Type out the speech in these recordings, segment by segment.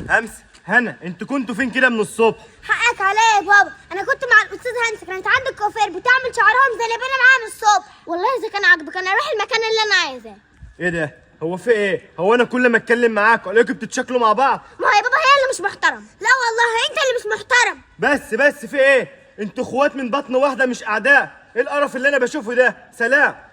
همس هنا، انتوا كنتوا فين كده من الصبح؟ حقك عليا يا بابا، انا كنت مع الاستاذ هانس، كانت عند الكوافير بتعمل شعرها مزلبانه معاها من الصبح. والله اذا كان عاجبك انا اروح المكان اللي انا عايزاه. ايه ده؟ هو في ايه؟ هو انا كل ما اتكلم معاكوا الاقيكم بتتشكلوا مع بعض؟ ما هو يا بابا هي اللي مش محترم. لا والله انت اللي مش محترم. بس في ايه؟ انتوا اخوات من بطن واحده مش اعداء. ايه القرف اللي انا بشوفه ده؟ سلام.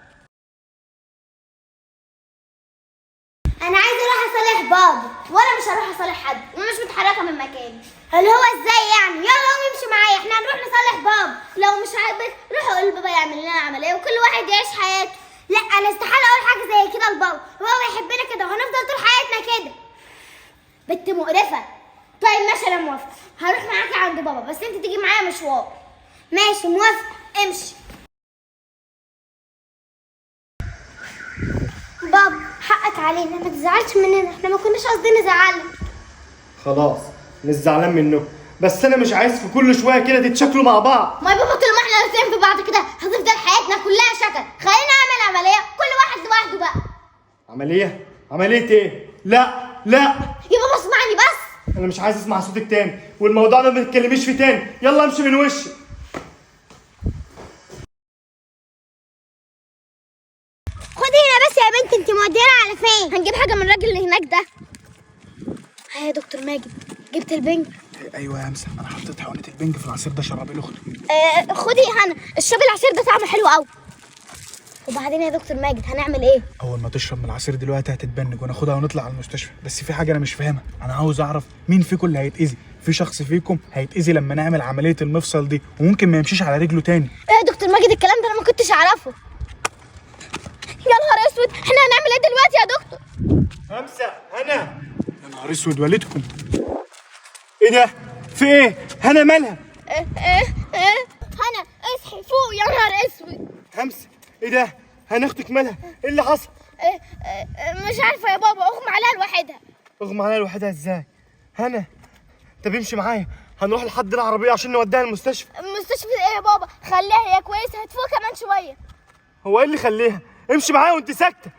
انا عايزه اروح اصالح بابا، وانا مش هروح اصالح حد، وانا مش متحركه من مكاني. اللي هو ازاي يعني؟ يلا قوم امشي معايا، احنا هنروح نصالح بابا. لو مش عاجبك روح قول لبابا يعمل لنا عمليه وكل واحد يعيش حياته. لا انا استحاله اقول حاجه زي كده لبابا، هو بيحبنا كده وهنفضل طول حياتنا كده. بنت مقرفه. طيب ماشي انا موافقه، هروح معاكي عند بابا بس انت تيجي معايا مشوار. ماشي موافقه، امشي. بابا حقك علينا، ما تزعلش مننا، احنا ما كناش قصدنا نزعلك. خلاص مش زعلان منكم، بس انا مش عايز في كل شويه كده تتشكلوا مع بعض. ما يا بابا طول ما احنا لازقين في بعض كده هتفضل حياتنا كلها شكل. خلينا نعمل عمليه كل واحد لوحده بقى. عمليه ايه؟ لا يا بابا اسمعني بس. انا مش عايز اسمع صوتك تاني، والموضوع ده ما تتكلميش فيه تاني. يلا امشي من وشي. خدي هنا بس يا بنت، انت مودينا على فين؟ هنجيب حاجه من الراجل اللي هناك ده. ها يا دكتور ماجد، جبت البنج؟ ايوه يا همسه، انا حطيت حقنه البنج في العصير ده شربي لاختي. خدي هنا اشربي العصير ده، طعمه حلو قوي. وبعدين يا دكتور ماجد هنعمل ايه؟ اول ما تشرب من العصير دلوقتي هتتبنج وناخدها ونطلع على المستشفى. بس في حاجه انا مش فاهمها، انا عاوز اعرف مين فيكم اللي هيتاذي. في شخص فيكم هيتاذي لما نعمل عمليه المفصل دي وممكن ما يمشيش على رجله تاني. ايه يا دكتور ماجد الكلام ده انا ما كنتش اعرفه. يا نهار اسود، احنا هنعمل ايه دلوقتي يا دكتور؟ همسه هنا. يا نهار اسود والدكم. ايه ده؟ في ايه؟ هنا مالها؟ هنا اصحي فوق يا نهار اسود. همسه ايه ده؟ هنا اختك مالها؟ ايه اللي حصل؟ مش عارفه يا بابا، اغمى عليها لوحدها. اغمى عليها لوحدها ازاي؟ هنا طب امشي معايا، هنروح لحد العربيه عشان نوديها المستشفى. المستشفى ايه يا بابا؟ خليها، هي كويسه هتفوق كمان شويه. هو ايه اللي خليها؟ امشي معايا وانت ساكته.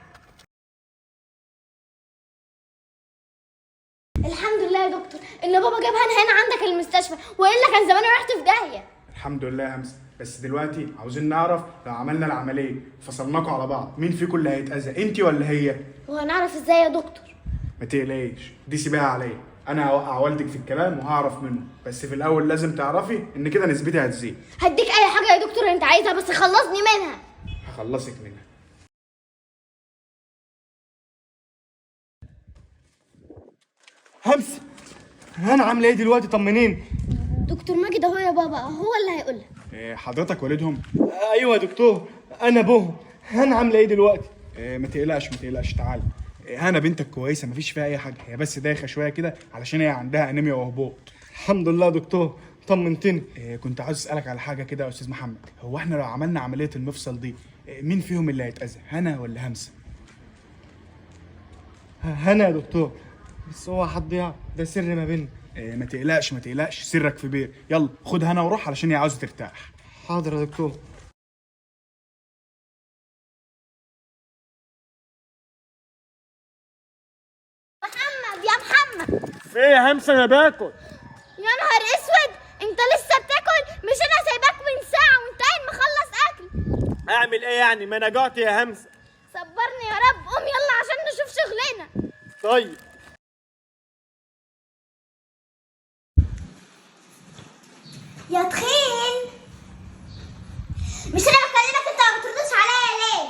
الحمد لله يا دكتور ان بابا جابها هنا عندك المستشفى، والا كان زماني رحت في داهيه. الحمد لله يا همسه، بس دلوقتي عاوزين نعرف لو عملنا العمليه فصلناكوا على بعض مين فيكم اللي هيتاذى، انت ولا هي؟ وهنعرف ازاي يا دكتور؟ ما تقلقيش، دي سيبها عليا، انا هوقع والدك في الكلام وهعرف منه. بس في الاول لازم تعرفي ان كده نسبتي هتزيد. هديك اي حاجه يا دكتور انت عايزها، بس خلصني منها. هخلصك منها. همسه هنا عامله ايه دلوقتي؟ طمنيني. دكتور ماجد اهو يا بابا، هو اللي هيقول لك. حضرتك والدهم؟ ايوه يا دكتور انا ابوهم. هنا عامله ايه دلوقتي؟ ما تقلقش تعال. هنا بنتك كويسه مفيش فيها اي حاجه، هي بس دايخه شويه كده علشان هي عندها انيميا وهبوط. الحمد لله يا دكتور طمنتني. كنت عاوز اسالك على حاجه كده يا استاذ محمد، هو احنا لو عملنا عمليه المفصل دي مين فيهم اللي هيتاذى، هنا ولا همسه؟ هنا يا دكتور، بس هو حد يعرف، ده سر ما بيننا. ما تقلقش سرك في بير. يلا خد هنا وروح علشان هي عاوزه ترتاح. حاضر يا دكتور. يا محمد في ايه يا همسه؟ انا باكل. يا نهار اسود، انت لسه بتاكل؟ مش انا سايباك من ساعه وانت قايم مخلص اكل. اعمل ايه يعني؟ ما انا جعت يا همسه. صبرني يا رب، قوم يلا عشان نشوف شغلنا. طيب. يا تخين، مش انا بكلمك انت ما بتردش عليا ليه؟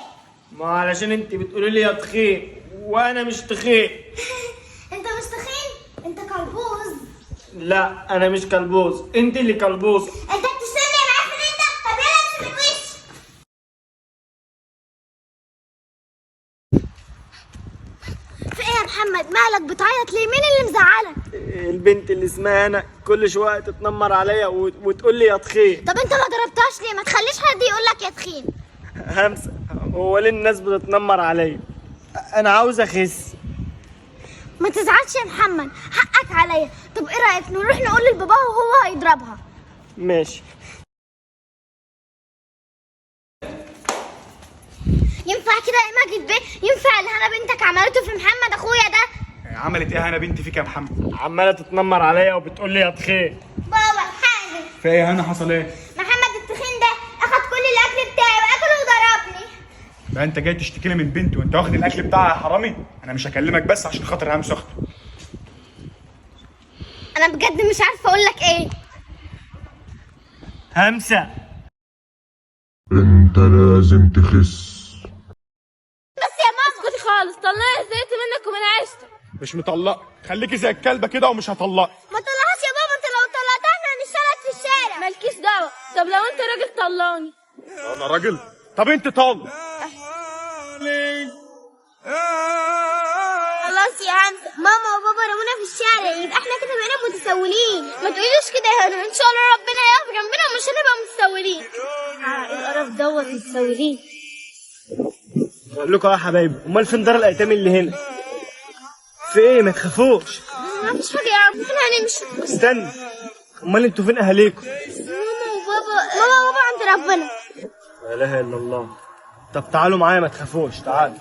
ما علشان انت بتقولي لي يا تخين وانا مش تخين. انت مش تخين، انت كلبوز. لا انا مش كلبوز، انت اللي كلبوز. انت بتشتمني يا معفن انت؟ طب يلا امشي من وشي. في ايه يا محمد؟ مالك بتعيط ليه؟ مين اللي مزعلك؟ البنت اللي اسمها انا كل شويه تتنمر عليا وتقول لي يا تخين. طب انت ما ضربتهاش ليه؟ ما تخليش حد يقول لك يا تخين. همسه هو ليه الناس بتتنمر عليا؟ انا عاوز اخس. ما تزعلش يا محمد، حقك عليا. طب ايه رايك نروح نقول لباباه وهو هيضربها؟ ماشي. ينفع كده يا ماجد بيه؟ ينفع اللي انا بنتك عملته في محمد اخويا ده؟ عملت ايه هنا بنتي فيك يا محمد؟ عماله تتنمر عليا وبتقول لي يا تخين. بابا الحقني. في ايه هنا حصل ايه؟ محمد التخين ده اخد كل الاكل بتاعي واكله وضربني. بقى انت جاي تشتكي لي من بنتي وانت واخد الاكل بتاعها يا حرامي؟ انا مش هكلمك بس عشان خاطر همس اختي. انا بجد مش عارفه اقول لك ايه. همسه انت لازم تخس. بس يا ماما اسكتي خالص، طلعي زهقت منك ومن عيشتك. مش مطلق، خليكي زي الكلبه كده ومش هطلقك. ما طلعهاش يا بابا، انت لو طلعتها احنا هنشتغل في الشارع. مالكيش دعوه. طب لو انت راجل طلقني. انا راجل؟ طب انت طالق. خلاص يا همسه، ماما وبابا رمونا في الشارع، يبقى احنا كده بقينا متسولين. ما تقوليش كده يا هنا، ان شاء الله ربنا هيقف جنبنا ومش هنبقى متسولين. القرف دوت متسولين. بقول لكم يا حبايبي، امال فين دار الايتام اللي هنا؟ في ايه؟ ما تخافوش. ما فيش حاجه يا عم، احنا هنمشي. استنى، امال انتوا فين اهاليكم؟ ماما وبابا عند ربنا. لا اله الا الله. طب تعالوا معايا ما تخافوش، تعالوا.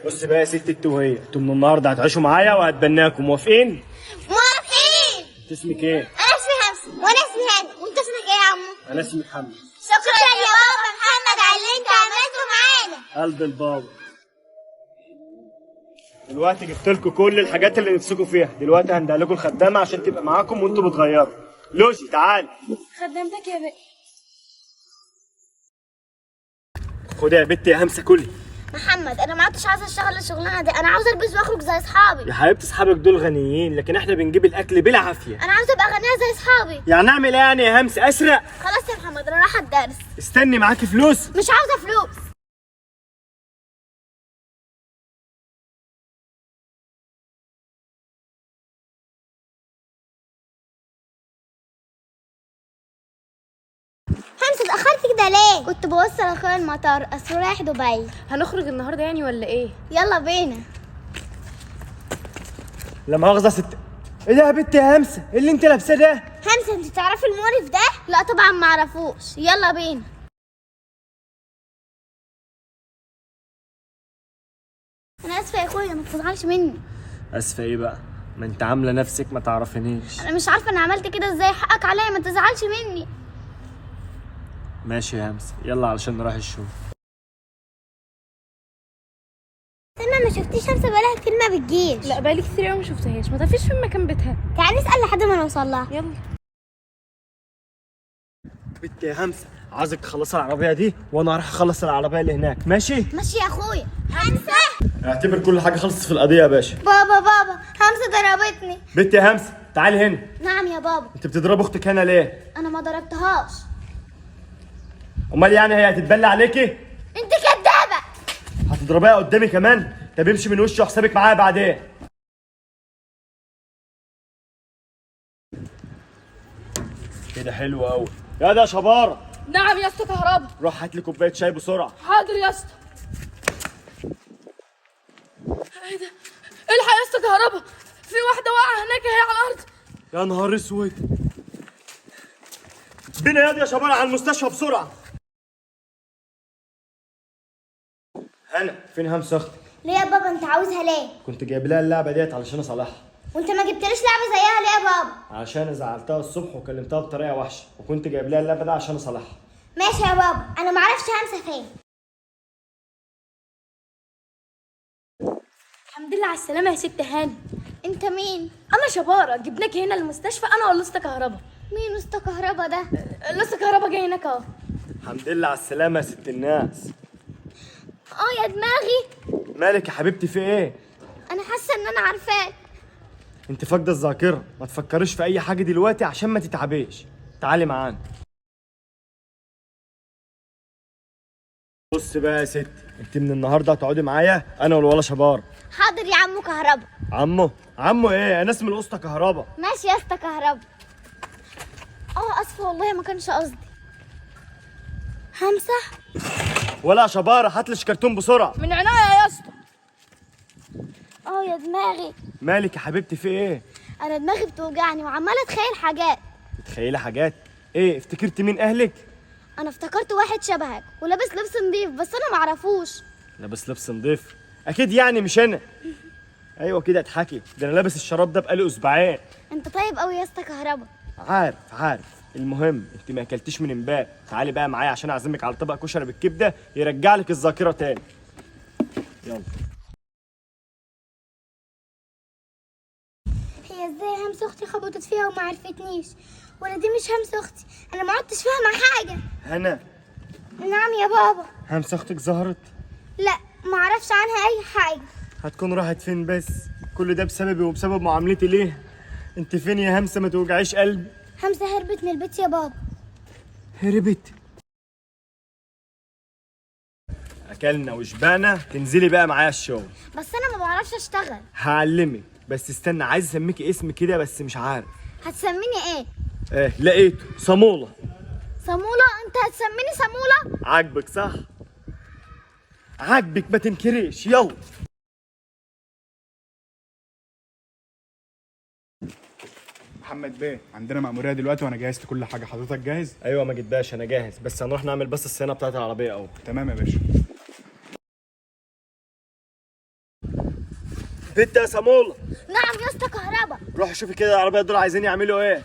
بص بقى يا ست انت وهي، انتوا من النهارده هتعيشوا معايا وهتبناكم، موافقين؟ موافقين. انت اسمك ايه؟ انا اسمي همسه وانا اسمي هاني، وانت اسمك ايه يا عمو؟ انا اسمي محمد. شكرا يا بابا محمد على اللي انت عملته معانا. قلب البابا. دلوقتي جبت لكم كل الحاجات اللي نفسكم فيها، دلوقتي هندق لكم الخدامه عشان تبقى معاكم وانتوا بتغيروا. لوسي تعالي. خدمتك يا بيه. خدي يا بنتي يا همسه كلي. محمد انا ما عدتش عايزه اشتغل الشغلانه دي، انا عاوزه البس واخرج زي اصحابي. يا حبيبتي اصحابك دول غنيين، لكن احنا بنجيب الاكل بالعافيه. انا عاوزه ابقى غنيه زي اصحابي. يعني اعمل ايه يعني يا همسه؟ اسرق؟ خلاص يا محمد انا رايحه الدرس. استني، معاكي فلوس؟ مش عاوزه فلوس. همسه اتاخرت كده ليه؟ كنت بوصل اخويا المطار، اصل رايح دبي. هنخرج النهارده يعني ولا ايه؟ يلا بينا. لا مؤاخذه ست. ايه ده يا بنتي يا همسه؟ ايه اللي انت لابساه ده؟ همسه انت تعرفي المقرف ده؟ لا طبعا ما اعرفوش. يلا بينا. انا اسفه يا اخويا، ما تزعلش مني. اسفه ايه بقى؟ ما انت عامله نفسك ما تعرفينيش. انا مش عارفه انا عملت كده ازاي، حقك عليا، ما تزعلش مني. ماشي يا همسه، يلا علشان نروح الشغل. استنى، ما شفتيش همسه بقالها كتير ما بتجيش. لا بقالي كتير قوي ما شفتهاش، ما تعرفيش فين مكان بيتها. تعالي نسال لحد ما نوصل لها. يلا. بنتي يا همسه، عايزك تخلصي العربيه دي وانا هروح اخلص العربيه اللي هناك، ماشي؟ ماشي يا اخويا. همسه. اعتبر كل حاجه خلصت في القضيه يا باشا. بابا همسه ضربتني. بنتي يا همسه تعالي هنا. نعم يا بابا. انت بتضرب اختك هنا ليه؟ انا ما ضربتهاش. امال يعني هي هتتبلى عليكي؟ انت كدابه. هتضربيها قدامي كمان؟ طب امشي من وشي وحسابك معايا بعدين. كده حلو قوي. يا ده شباره، نعم يا اسطى كهربا. روح هات لي كوبايه شاي بسرعه. حاضر يا اسطى. ايه ده؟ الحق يا اسطى كهربا، في واحده واقعه هناك اهي على الارض. يا نهار اسود. بينا يا شباب على المستشفى بسرعه. هنا فين همسه اختك؟ ليه يا بابا انت عاوزها ليه؟ كنت جايب لها اللعبه ديت علشان اصالحها. وانت ما جبتليش لعبه زيها ليه يا بابا؟ عشان زعلتها الصبح وكلمتها بطريقه وحشه، وكنت جايب لها اللعبه ده عشان اصالحها. ماشي يا بابا، انا ما اعرفش همسه فين. الحمد لله على السلامه يا ست هاني. انت مين؟ انا شباره، جبناك هنا المستشفى انا والاسطى كهربا. مين اسطى كهربا ده؟ الاسطى كهربا جاي هناك اهو. الحمد لله على السلامه يا ست الناس. اه يا دماغي. مالك يا حبيبتي في ايه؟ انا حاسه ان انا عارفاك. انت فاقده الذاكره، ما تفكريش في اي حاجه دلوقتي عشان ما تتعبيش. تعالي معانا. بص بقى يا ست، انت من النهارده هتقعدي معايا انا والولا شبار. حاضر يا عمو كهربا. عمو ايه؟ انا اسمي الاسطى كهربا. ماشي يا اسطى كهربا. اسفه والله ما كانش قصدي. همسح. ولا شباره، هات لي شكرتون بسرعه. من عناية يا اسطى. يا دماغي. مالك يا حبيبتي في ايه؟ انا دماغي بتوجعني وعماله اتخيل حاجات. تتخيلي حاجات؟ ايه افتكرتي مين اهلك؟ انا افتكرت واحد شبهك ولابس لبس نضيف، بس انا معرفوش. لابس لبس نضيف؟ اكيد يعني مش انا. ايوه كده اضحكي، ده انا لابس الشراب ده بقالي اسبوعين. انت طيب قوي يا اسطى كهربا. عارف. المهم انت ما اكلتيش من امبارح، تعالي بقى معايا عشان اعزمك على طبق كشري بالكبده يرجع لك الذاكره تاني. يلا. هي ازاي همس اختي خبطت فيها وما عرفتنيش؟ ولا دي مش همس اختي؟ انا ما عدتش فاهمه حاجه. هنا نعم يا بابا. همسه اختك ظهرت؟ لا ما اعرفش عنها اي حاجه. هتكون راحت فين بس؟ كل ده بسببي وبسبب معاملتي ليه؟ انت فين يا همسه؟ ما توجعيش قلبي. همسه هربت من البيت يا بابا. هربت؟ اكلنا وشبعنا، تنزلي بقى معايا الشغل. بس انا ما بعرفش اشتغل. هعلمك، بس استنى، عايز اسميكي اسم كده بس مش عارف. هتسميني ايه؟ لقيته، صامولة. صامولة؟ انت هتسميني صامولة؟ عاجبك صح؟ عاجبك ما تنكريش، يلا. محمد بيه، عندنا مأمورية دلوقتي وانا جهزت كل حاجة، حضرتك جاهز؟ ايوه ما جداش، انا جاهز، بس هنروح نعمل بس الصيانة بتاعت العربية اول. تمام يا باشا. بنت يا صامولة، نعم يا اسطى كهربا. روحي شوفي كده العربية دول عايزين يعملوا ايه.